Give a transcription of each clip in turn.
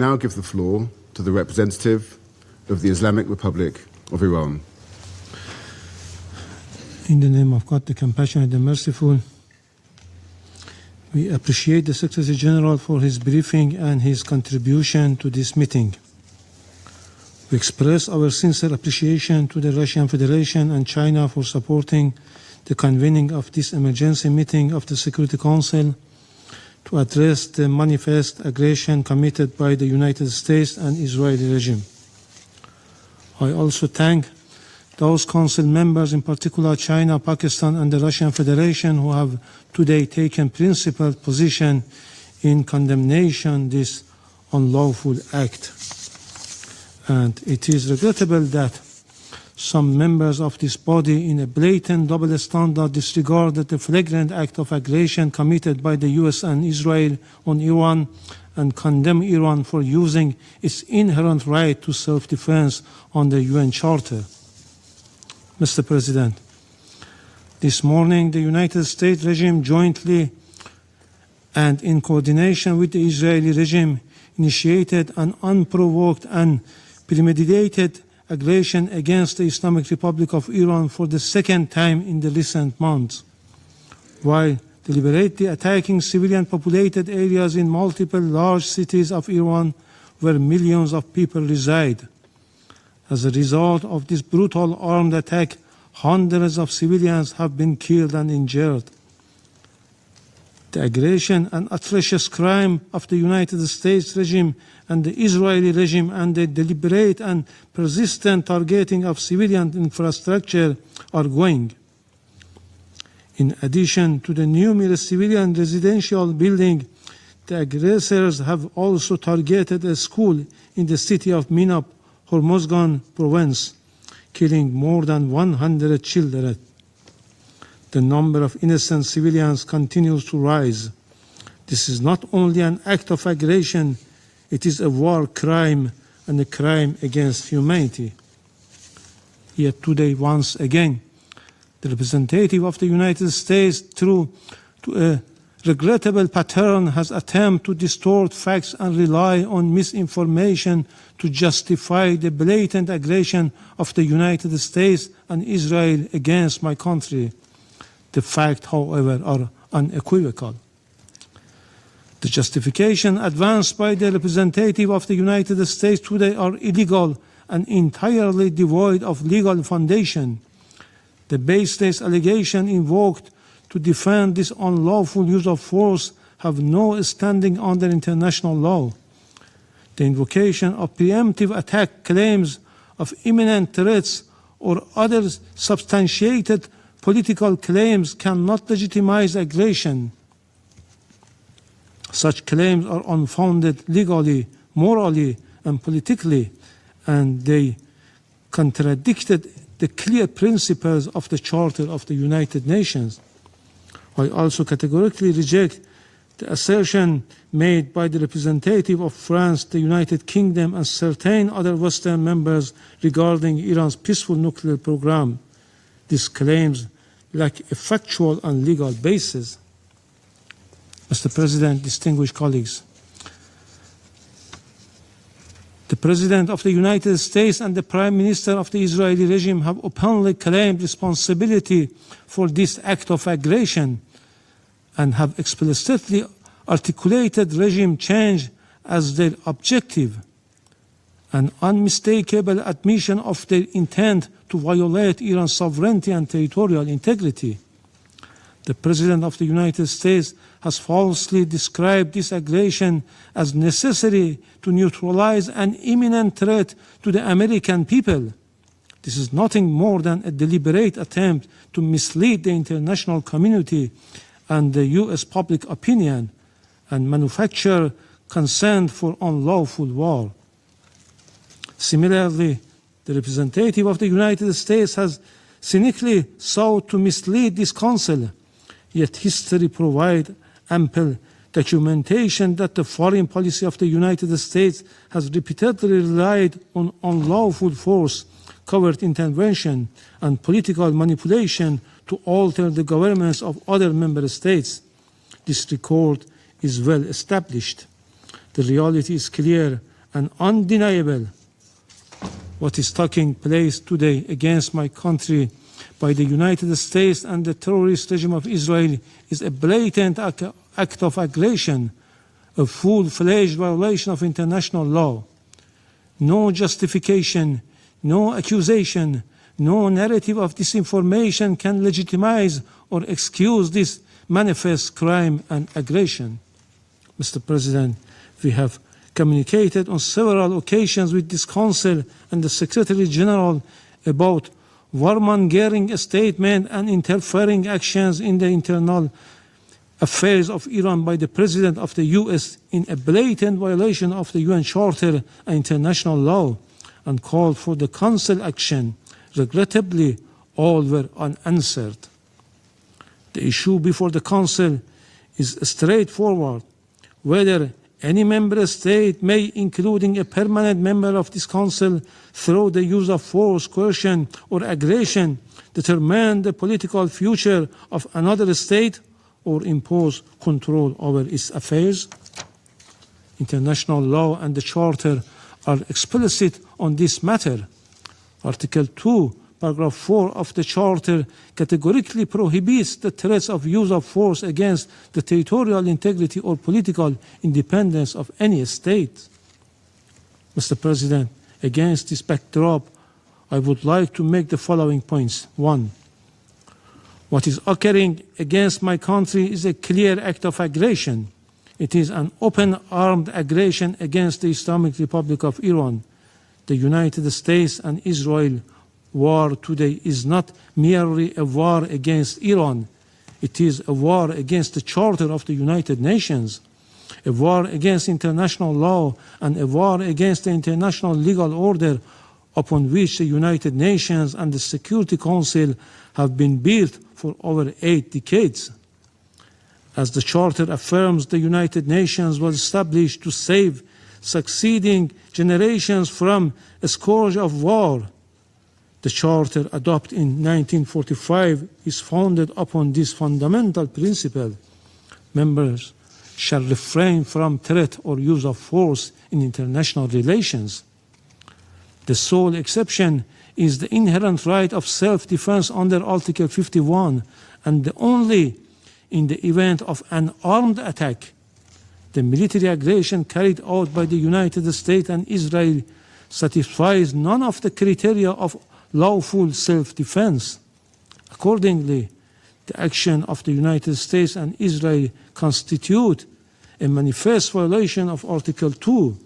now give the floor to the representative of the Islamic Republic of Iran. In the name of God, the compassionate and merciful, we appreciate the Secretary General for his briefing and his contribution to this meeting. We express our sincere appreciation to the Russian Federation and China for supporting the convening of this emergency meeting of the Security Council to address the manifest aggression committed by the United States and Israeli regime. I also thank those Council members, in particular China, Pakistan, and the Russian Federation, who have today taken principled position in condemnation this unlawful act. And it is regrettable that some members of this body, in a blatant double standard, disregarded the flagrant act of aggression committed by the US and Israel on Iran and condemn Iran for using its inherent right to self-defense on the UN Charter. Mr. President, this morning the United States regime jointly and in coordination with the Israeli regime initiated an unprovoked and premeditated aggression against the Islamic Republic of Iran for the second time in the recent months, while deliberately attacking civilian populated areas in multiple large cities of Iran where millions of people reside. As a result of this brutal armed attack, hundreds of civilians have been killed and injured. The aggression and atrocious crime of the United States regime and the Israeli regime and the deliberate and persistent targeting of civilian infrastructure are going. In addition to the numerous civilian residential buildings, the aggressors have also targeted a school in the city of Minab, Hormozgan province, killing more than 100 children. The number of innocent civilians continues to rise. This is not only an act of aggression, it is a war crime and a crime against humanity. Yet today, once again, the representative of the United States, through a regrettable pattern, has attempted to distort facts and rely on misinformation to justify the blatant aggression of the United States and Israel against my country. The facts, however, are unequivocal. The justification advanced by the representative of the United States today are illegal and entirely devoid of legal foundation. The baseless allegation invoked to defend this unlawful use of force have no standing under international law. The invocation of preemptive attack claims of imminent threats or other substantiated political claims cannot legitimize aggression. Such claims are unfounded legally, morally, and politically, and they contradicted the clear principles of the Charter of the United Nations. I also categorically reject the assertion made by the representative of France, the United Kingdom, and certain other Western members regarding Iran's peaceful nuclear program. These claims lack a factual and legal basis. Mr. President, distinguished colleagues, the President of the United States and the Prime Minister of the Israeli regime have openly claimed responsibility for this act of aggression and have explicitly articulated regime change as their objective, an unmistakable admission of their intent to violate Iran's sovereignty and territorial integrity. The President of the United States has falsely described this aggression as necessary to neutralize an imminent threat to the American people. This is nothing more than a deliberate attempt to mislead the international community and the U.S. public opinion and manufacture consent for unlawful war. Similarly, the representative of the United States has cynically sought to mislead this Council, yet history provides ample documentation that the foreign policy of the United States has repeatedly relied on unlawful force, covert intervention, and political manipulation to alter the governments of other member states. This record is well established. The reality is clear and undeniable. What is taking place today against my country by the United States and the terrorist regime of Israel is a blatant act of aggression, a full-fledged violation of international law. No justification, no accusation, no narrative of disinformation can legitimize or excuse this manifest crime and aggression. Mr. President, we have communicated on several occasions with this Council and the Secretary General about warmongering statements and interfering actions in the internal affairs of Iran by the President of the US in a blatant violation of the UN Charter and international law, and called for the Council action. Regrettably, all were unanswered. The issue before the Council is straightforward: whether any member state may, including a permanent member of this Council, through the use of force, coercion, or aggression, determine the political future of another state or impose control over its affairs. International law and the Charter are explicit on this matter. Article 2, Paragraph 4 of the Charter categorically prohibits the threats of use of force against the territorial integrity or political independence of any state. Mr. President, against this backdrop, I would like to make the following points. 1. What is occurring against my country is a clear act of aggression. It is an open armed aggression against the Islamic Republic of Iran. The United States and Israel war today is not merely a war against Iran. It is a war against the Charter of the United Nations, a war against international law, and a war against the international legal order upon which the United Nations and the Security Council have been built for over 8 decades. As the Charter affirms, the United Nations was established to save succeeding generations from a scourge of war. The Charter, adopted in 1945, is founded upon this fundamental principle. Members shall refrain from threat or use of force in international relations. The sole exception is the inherent right of self-defense under Article 51, and only in the event of an armed attack. The military aggression carried out by the United States and Israel satisfies none of the criteria of lawful self-defense. Accordingly, the action of the United States and Israel constitute a manifest violation of Article 2,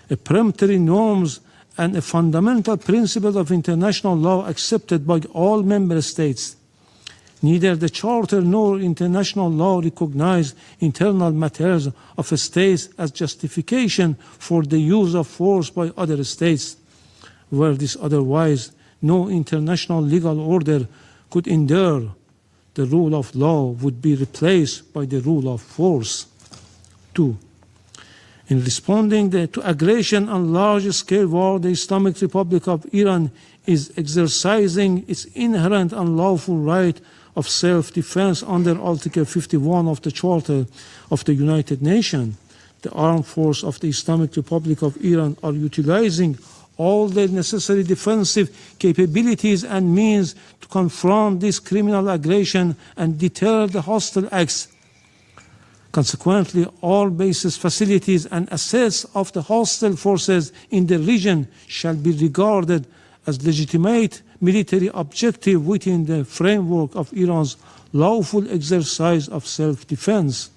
a peremptory norms and a fundamental principle of international law accepted by all member states. Neither the Charter nor international law recognize internal matters of a state as justification for the use of force by other states. Were this otherwise, no international legal order could endure. The rule of law would be replaced by the rule of force. 2. In responding to aggression and large-scale war, the Islamic Republic of Iran is exercising its inherent and lawful right of self-defense under Article 51 of the Charter of the United Nations. The armed forces of the Islamic Republic of Iran are utilizing all the necessary defensive capabilities and means to confront this criminal aggression and deter the hostile acts. Consequently, all bases, facilities, and assets of the hostile forces in the region shall be regarded as legitimate military objective within the framework of Iran's lawful exercise of self-defense.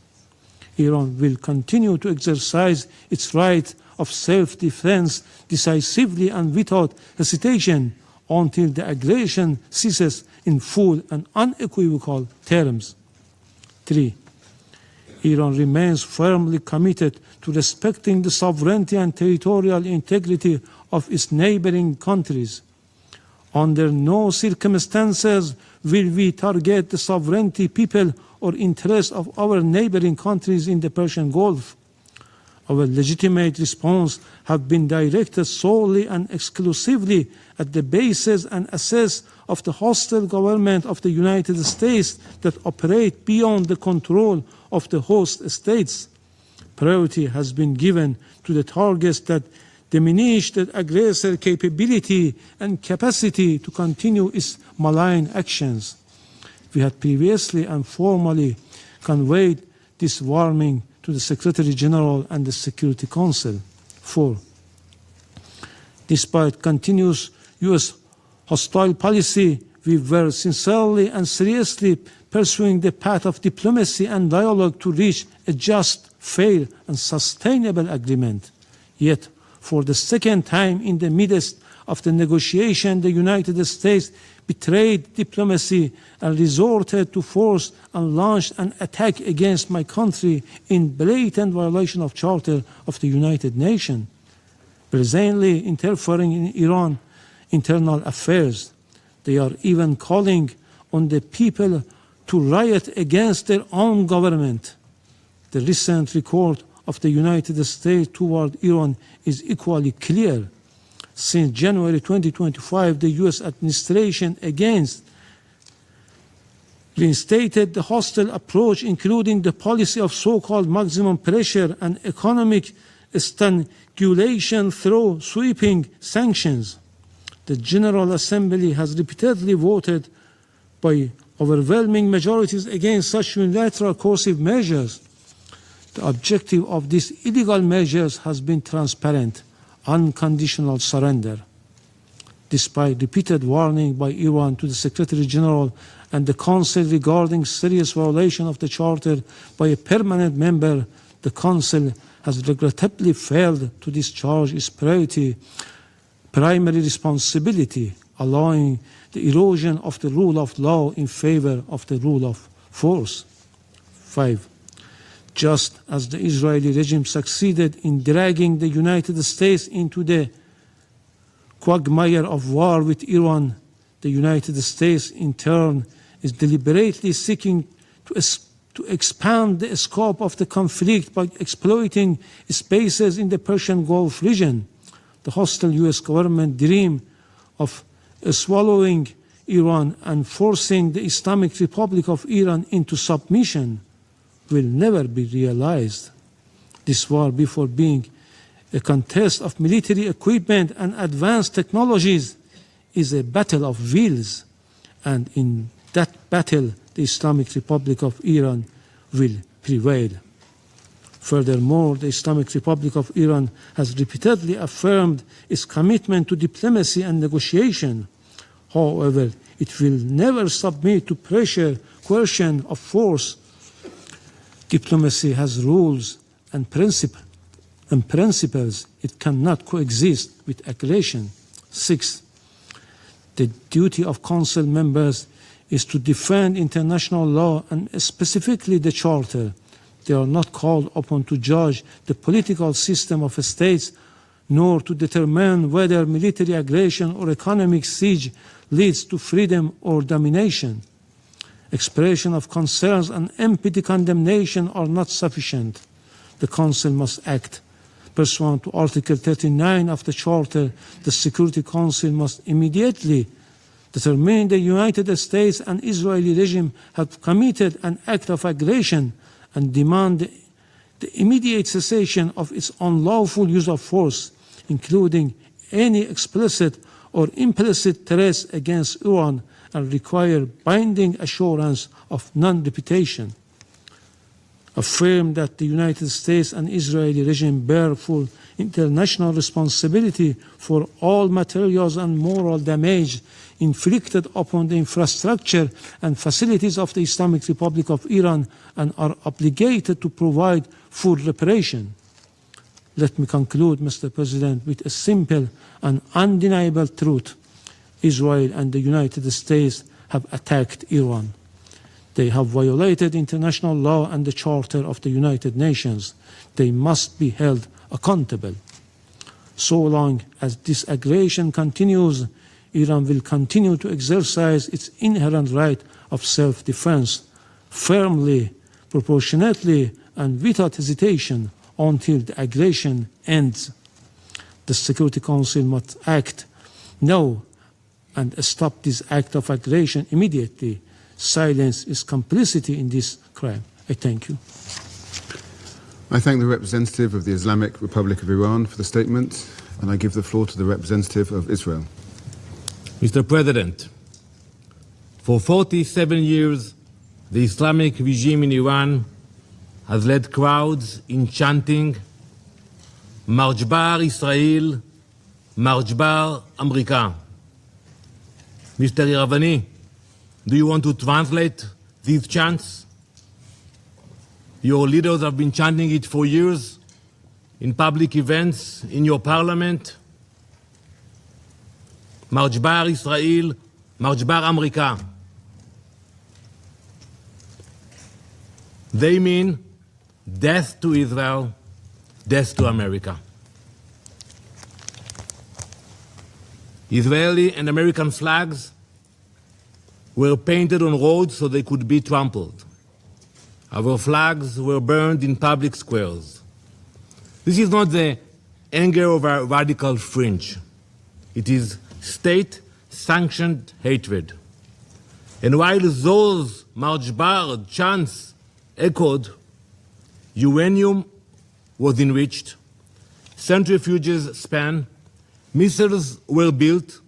Iran will continue to exercise its right of self-defense decisively and without hesitation until the aggression ceases in full and unequivocal terms. 3. Iran remains firmly committed to respecting the sovereignty and territorial integrity of its neighboring countries. Under no circumstances will we target the sovereignty, people, or interests of our neighboring countries in the Persian Gulf. Our legitimate response have been directed solely and exclusively at the bases and assets of the hostile government of the United States that operate beyond the control of the host states. priority has been given to the targets that diminish the aggressor capability and capacity to continue its malign actions. We had previously and formally conveyed this warning to the Secretary General and the Security Council. 4. Despite continuous U.S. hostile policy, we were sincerely and seriously pursuing the path of diplomacy and dialogue to reach a just, fair, and sustainable agreement. Yet, for the second time in the midst of the negotiation, the United States betrayed diplomacy and resorted to force and launched an attack against my country in blatant violation of Charter of the United Nations, presently interfering in Iran's internal affairs. They are even calling on the people to riot against their own government. The recent record of the United States toward Iran is equally clear. Since January 2025, the U.S. administration against reinstated the hostile approach, including the policy of so-called maximum pressure and economic strangulation through sweeping sanctions. The General Assembly has repeatedly voted by overwhelming majorities against such unilateral coercive measures. The objective of these illegal measures has been transparent, unconditional surrender. Despite repeated warning by Iran to the Secretary General and the Council regarding serious violation of the Charter by a permanent member, the Council has regrettably failed to discharge its primary responsibility, allowing the erosion of the rule of law in favor of the rule of force. 5. Just as the Israeli regime succeeded in dragging the United States into the quagmire of war with Iran, the United States in turn is deliberately seeking to expand the scope of the conflict by exploiting spaces in the Persian Gulf region. The hostile U.S. government dream of swallowing Iran and forcing the Islamic Republic of Iran into submission will never be realized. This war, before being a contest of military equipment and advanced technologies, is a battle of wills, and in that battle the Islamic Republic of Iran will prevail. Furthermore, the Islamic Republic of Iran has repeatedly affirmed its commitment to diplomacy and negotiation. However, it will never submit to pressure, coercion, or force. Diplomacy has rules and principles. It cannot coexist with aggression. 6. The duty of Council members is to defend international law and specifically the Charter. They are not called upon to judge the political system of states, nor to determine whether military aggression or economic siege leads to freedom or domination. Expression of concerns and empty condemnation are not sufficient. The Council must act. Pursuant to Article 39 of the Charter, the Security Council must immediately determine the United States and Israeli regime have committed an act of aggression and demand the immediate cessation of its unlawful use of force, including any explicit or implicit threats against Iran, and require binding assurance of non-repetition. Affirm that the United States and Israeli regime bear full international responsibility for all materials and moral damage inflicted upon the infrastructure and facilities of the Islamic Republic of Iran and are obligated to provide full reparation. Let me conclude, Mr. President, with a simple and undeniable truth. Israel and the United States have attacked Iran. They have violated international law and the Charter of the United Nations. They must be held accountable. So long as this aggression continues, Iran will continue to exercise its inherent right of self-defense firmly, proportionately, and without hesitation until the aggression ends. The Security Council must act now and stop this act of aggression immediately. Silence is complicity in this crime. I thank you. I thank the representative of the Islamic Republic of Iran for the statement, and I give the floor to the representative of Israel. Mr. President, for 47 years, the Islamic regime in Iran has led crowds in chanting Marjbar Israel, Marjbar America. Mr. Iravani, do you want to translate these chants? Your leaders have been chanting it for years in public events, in your parliament. Marjbar Israel, Marjbar America. They mean death to Israel, death to America. Israeli and American flags were painted on roads so they could be trampled. Our flags were burned in public squares. This is not the anger of a radical fringe. It is state-sanctioned hatred. And while those Marjbar chants echoed, uranium was enriched, centrifuges span, missiles were built,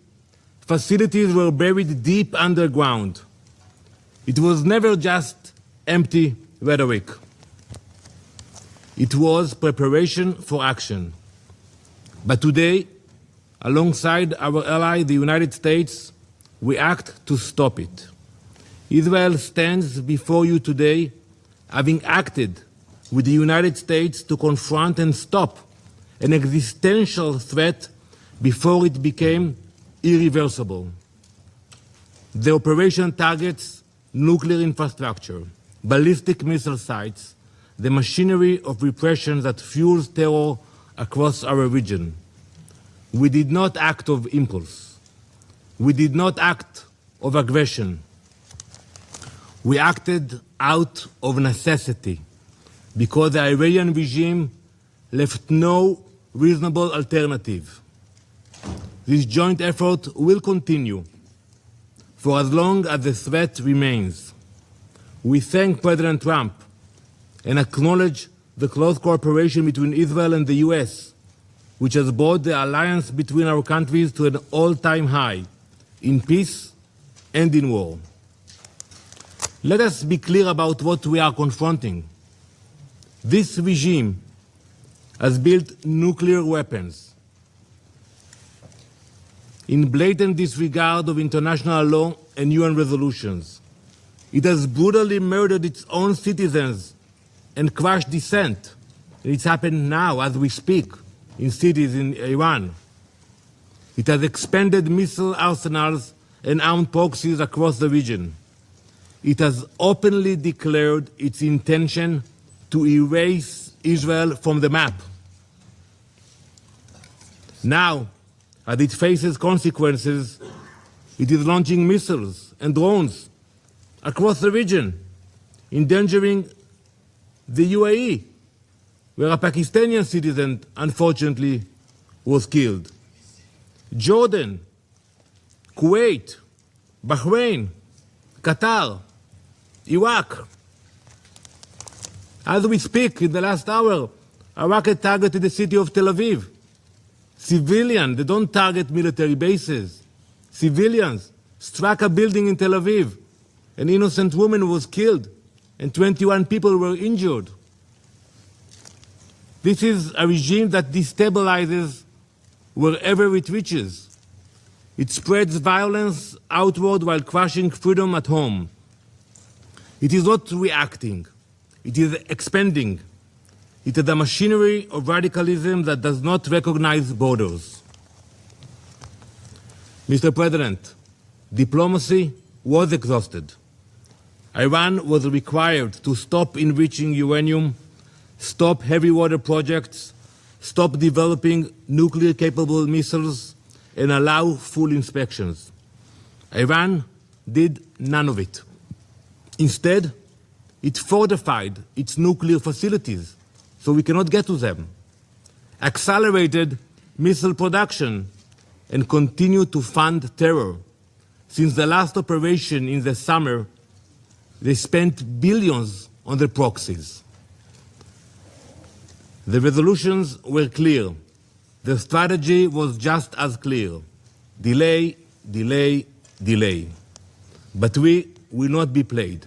facilities were buried deep underground. It was never just empty rhetoric. It was preparation for action. But today, alongside our ally, the United States, we act to stop it. Israel stands before you today, having acted with the United States to confront and stop an existential threat before it became irreversible. The operation targets nuclear infrastructure, ballistic missile sites, the machinery of repression that fuels terror across our region. We did not act of impulse. We did not act of aggression. We acted out of necessity because the Iranian regime left no reasonable alternative. This joint effort will continue for as long as the threat remains. We thank President Trump and acknowledge the close cooperation between Israel and the US, which has brought the alliance between our countries to an all-time high in peace and in war. Let us be clear about what we are confronting. This regime has built nuclear weapons in blatant disregard of international law and UN resolutions. It has brutally murdered its own citizens and crushed dissent. It's happened now as we speak in cities in Iran. It has expanded missile arsenals and armed proxies across the region. It has openly declared its intention to erase Israel from the map. Now, as it faces consequences, it is launching missiles and drones across the region, endangering the UAE, where a Pakistani citizen, unfortunately, was killed. Jordan, Kuwait, Bahrain, Qatar, Iraq. As we speak, in the last hour, a rocket targeted the city of Tel Aviv. Civilians, they don't target military bases. Civilians struck a building in Tel Aviv. An innocent woman was killed and 21 people were injured. This is a regime that destabilizes wherever it reaches. It spreads violence outward while crushing freedom at home. It is not reacting. It is expanding. It is a machinery of radicalism that does not recognize borders. Mr. President, diplomacy was exhausted. Iran was required to stop enriching uranium, stop heavy water projects, stop developing nuclear-capable missiles, and allow full inspections. Iran did none of it. Instead, it fortified its nuclear facilities so we cannot get to them, accelerated missile production, and continued to fund terror. Since the last operation in the summer, they spent billions on the proxies. The resolutions were clear. The strategy was just as clear. Delay, delay, delay. But we will not be played.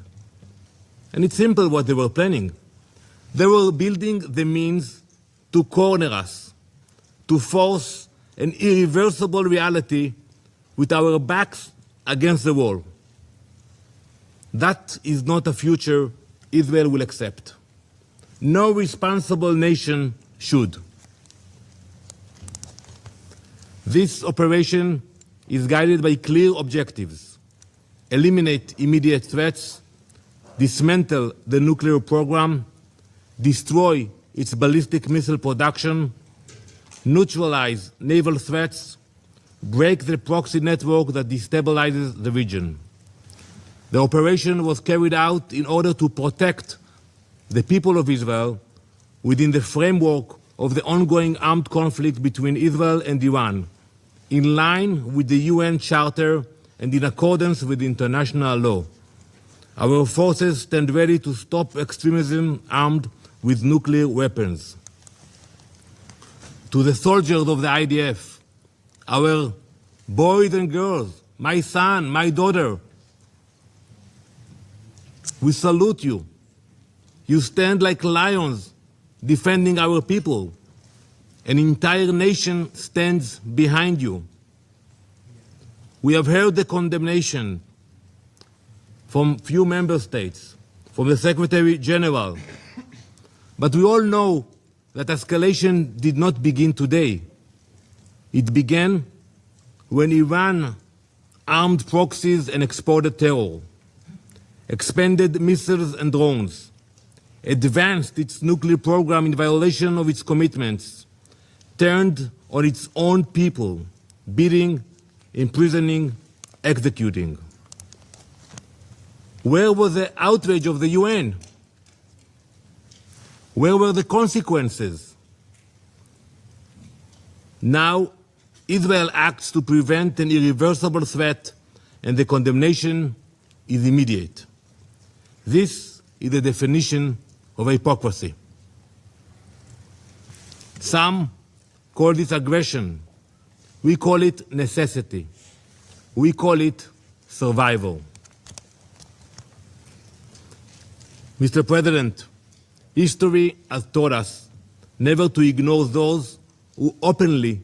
And it's simple what they were planning. They were building the means to corner us, to force an irreversible reality with our backs against the wall. That is not a future Israel will accept. No responsible nation should. This operation is guided by clear objectives: eliminate immediate threats, dismantle the nuclear program, destroy its ballistic missile production, neutralize naval threats, break the proxy network that destabilizes the region. The operation was carried out in order to protect the people of Israel within the framework of the ongoing armed conflict between Israel and Iran, in line with the UN Charter and in accordance with international law. Our forces stand ready to stop extremism armed with nuclear weapons. To the soldiers of the IDF, our boys and girls, my son, my daughter, we salute you. You stand like lions defending our people. An entire nation stands behind you. We have heard the condemnation from few member states, from the Secretary General, but we all know that escalation did not begin today. It began when Iran armed proxies and exported terror, expanded missiles and drones, advanced its nuclear program in violation of its commitments, turned on its own people, beating, imprisoning, executing. Where was the outrage of the UN? Where were the consequences? Now, Israel acts to prevent an irreversible threat, and the condemnation is immediate. This is the definition of hypocrisy. Some call this aggression. We call it necessity. We call it survival. Mr. President, history has taught us never to ignore those who openly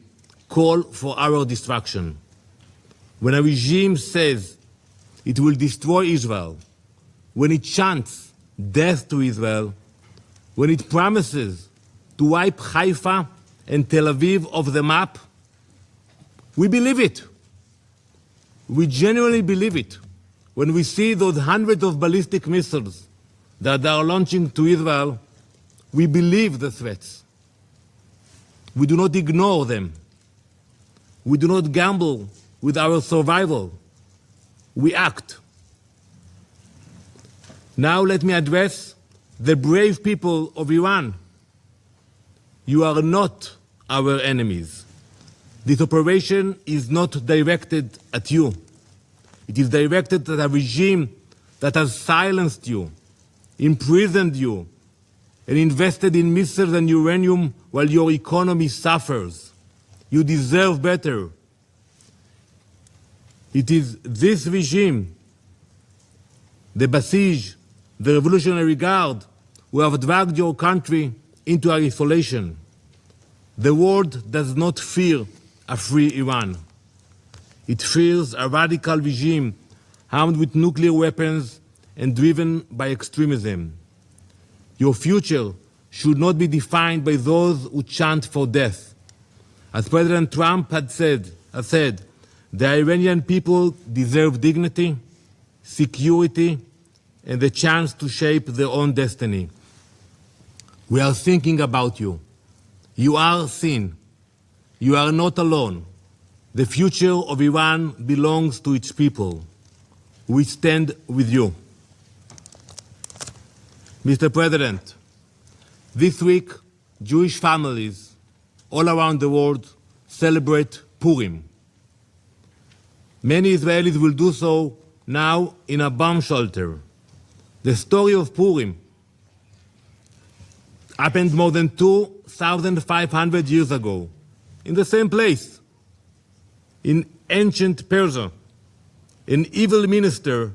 call for our destruction. When a regime says it will destroy Israel, when it chants death to Israel, when it promises to wipe Haifa and Tel Aviv off the map, we believe it. We genuinely believe it. When we see those hundreds of ballistic missiles that they are launching to Israel, we believe the threats. We do not ignore them. We do not gamble with our survival. We act. Now let me address the brave people of Iran. You are not our enemies. This operation is not directed at you. It is directed at a regime that has silenced you, imprisoned you, and invested in missiles and uranium while your economy suffers. You deserve better. It is this regime, the Basij, the Revolutionary Guard, who have dragged your country into isolation. The world does not fear a free Iran. It fears a radical regime armed with nuclear weapons and driven by extremism. Your future should not be defined by those who chant for death. As President Trump has said, the Iranian people deserve dignity, security, and the chance to shape their own destiny. We are thinking about you. You are seen. You are not alone. The future of Iran belongs to its people. We stand with you. Mr. President, this week, Jewish families all around the world celebrate Purim. Many Israelis will do so now in a bomb shelter. The story of Purim, happened more than 2,500 years ago, in the same place, in ancient Persia. An evil minister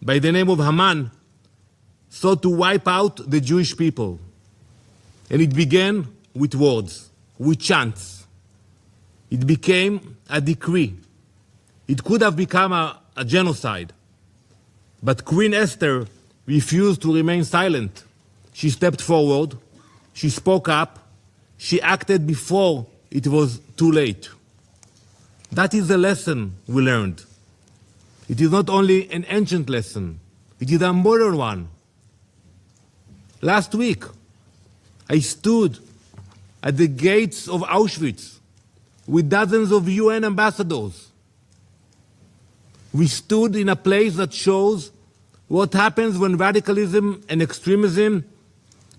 by the name of Haman sought to wipe out the Jewish people. And it began with words, with chants. It became a decree. It could have become a genocide. But Queen Esther refused to remain silent. She stepped forward. She spoke up. She acted before it was too late. That is the lesson we learned. It is not only an ancient lesson, it is a modern one. Last week, I stood at the gates of Auschwitz with dozens of UN ambassadors. We stood in a place that shows what happens when radicalism and extremism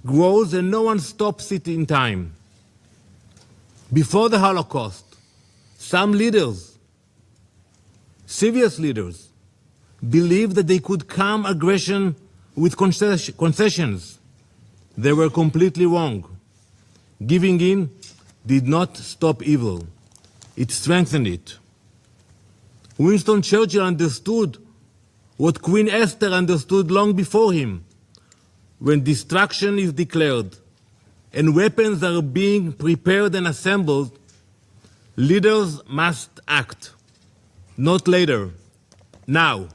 grows and no one stops it in time. Before the Holocaust, some leaders, serious leaders, believed that they could calm aggression with concessions. They were completely wrong. Giving in did not stop evil. It strengthened it. Winston Churchill understood what Queen Esther understood long before him. When destruction is declared and weapons are being prepared and assembled, leaders must act. Not later, now.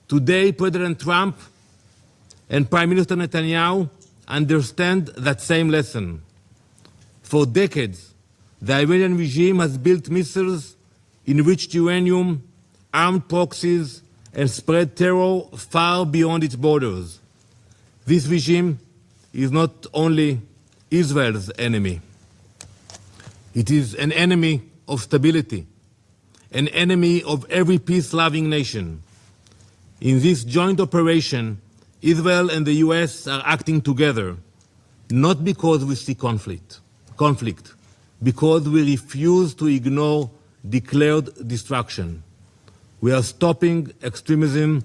Today, President Trump and Prime Minister Netanyahu understand that same lesson. For decades, the Iranian regime has built missiles, enriched uranium, armed proxies, and spread terror far beyond its borders. This regime is not only Israel's enemy. It is an enemy of stability, an enemy of every peace-loving nation. In this joint operation, Israel and the US are acting together, not because we see conflict, because we refuse to ignore declared destruction. We are stopping extremism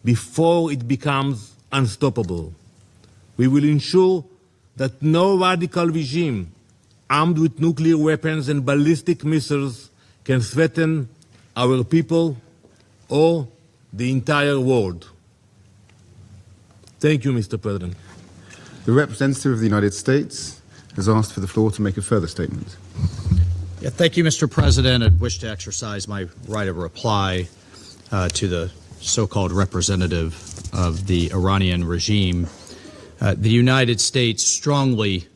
before it becomes unstoppable. We will ensure that no radical regime armed with nuclear weapons and ballistic missiles can threaten our people or the entire world. Thank you, Mr. President. The representative of the United States has asked for the floor to make a further statement. Yeah, thank you, Mr. President. I wish to exercise my right of reply to the so-called representative of the Iranian regime. The United States strongly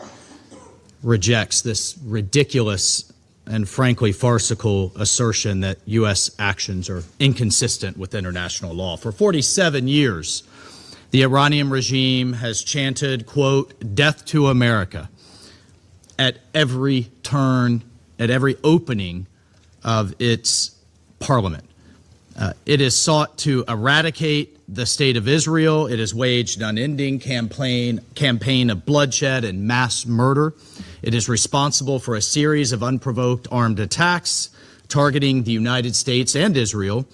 rejects this ridiculous and frankly farcical assertion that U.S. actions are inconsistent with international law. For 47 years, the Iranian regime has chanted, quote, "Death to America," at every turn, at every opening of its parliament. It has sought to eradicate the state of Israel. It has waged an unending campaign of bloodshed and mass murder. It is responsible for a series of unprovoked armed attacks targeting the United States and Israel,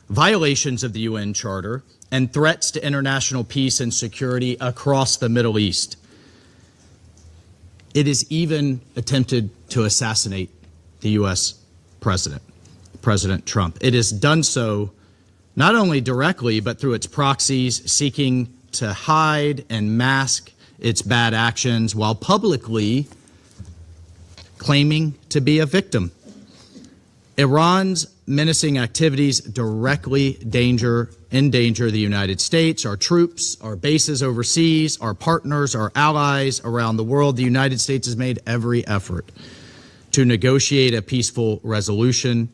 violations of the UN Charter, and threats to international peace and security across the Middle East. It has even attempted to assassinate the U.S. president, President Trump. It has done so not only directly, but through its proxies, seeking to hide and mask its bad actions while publicly claiming to be a victim. Iran's menacing activities directly endanger the United States, our troops, our bases overseas, our partners, our allies around the world. The United States has made every effort to negotiate a peaceful resolution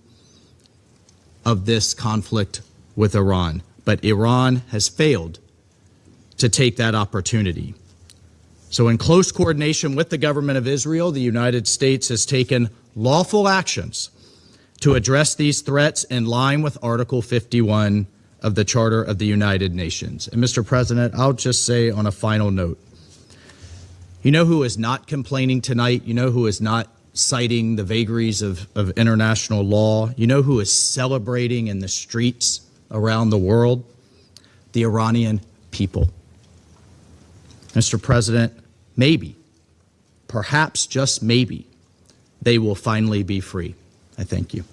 of this conflict with Iran. But Iran has failed to take that opportunity. So in close coordination with the government of Israel, the United States has taken lawful actions to address these threats in line with Article 51 of the Charter of the United Nations. And Mr. President, I'll just say on a final note, you know who is not complaining tonight? You know who is not citing the vagaries of international law? You know who is celebrating in the streets around the world? The Iranian people. Mr. President, maybe, perhaps just maybe, they will finally be free. I thank you.